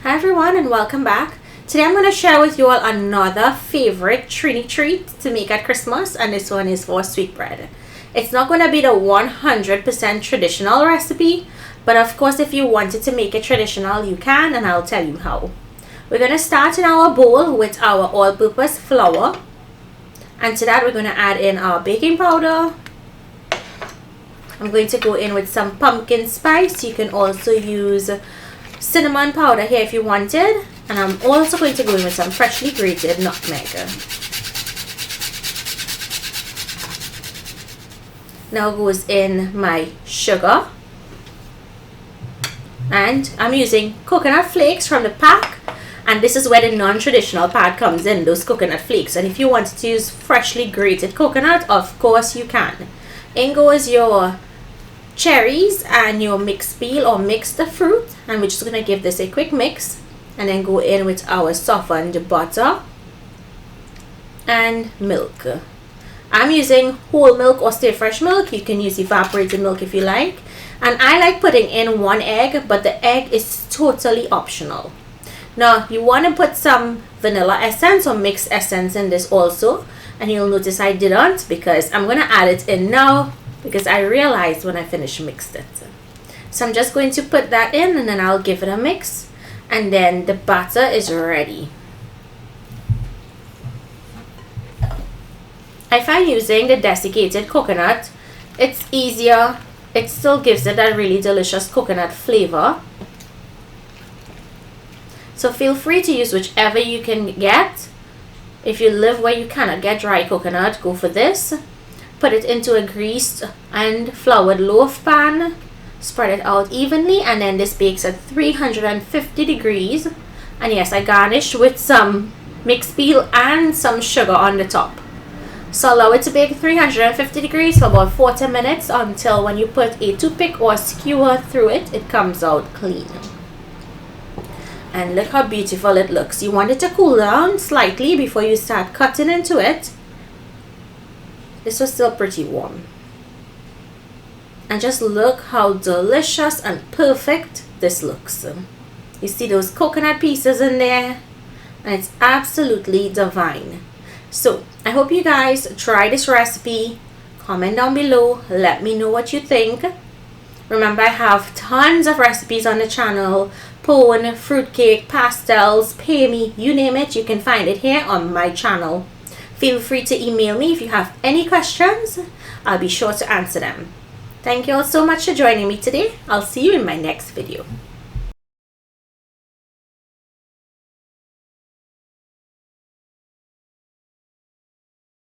Hi everyone and welcome back. Today I'm going to share with you all another favorite Trini treat to make at Christmas, and this one is for sweetbread. It's not going to be the 100% traditional recipe, but of course if you wanted to make it traditional you can, and I'll tell you how. We're going to start in our bowl with our all-purpose flour, and to that we're going to add in our baking powder. I'm going to go in with some pumpkin spice. You can also use cinnamon powder here if you wanted, and I'm also going to go in with some freshly grated nutmeg. Now goes in my sugar, and I'm using coconut flakes from the pack, and this is where the non-traditional part comes in, those coconut flakes. And if you wanted to use freshly grated coconut, of course you can. In goes your cherries and your mixed peel or mixed fruit, and we're just going to give this a quick mix, and then go in with our softened butter and milk. I'm using whole milk or stay fresh milk. You can use evaporated milk if you like, and I like putting in 1 egg, but the egg is totally optional. Now you want to put some vanilla essence or mixed essence in this also, and you'll notice I didn't, because I'm going to add it in now because I realized when I finished mixed it. So I'm just going to put that in, and then I'll give it a mix, and then the batter is ready. I find using the desiccated coconut, it's easier. It still gives it that really delicious coconut flavor. So feel free to use whichever you can get. If you live where you cannot get dry coconut, go for this. Put it into a greased and floured loaf pan. Spread it out evenly, and then this bakes at 350 degrees. And yes, I garnished with some mixed peel and some sugar on the top. So allow it to bake at 350 degrees for about 40 minutes, until when you put a toothpick or skewer through it, it comes out clean. And look how beautiful it looks. You want it to cool down slightly before you start cutting into it. This was still pretty warm. And just look how delicious and perfect this looks. You see those coconut pieces in there, and it's absolutely divine. So I hope you guys try this recipe. Comment down below, let me know what you think. Remember, I have tons of recipes on the channel: pone, fruitcake, pastels, pay me, you name it, you can find it here on my channel. Feel free to email me if you have any questions. I'll be sure to answer them. Thank you all so much for joining me today. I'll see you in my next video.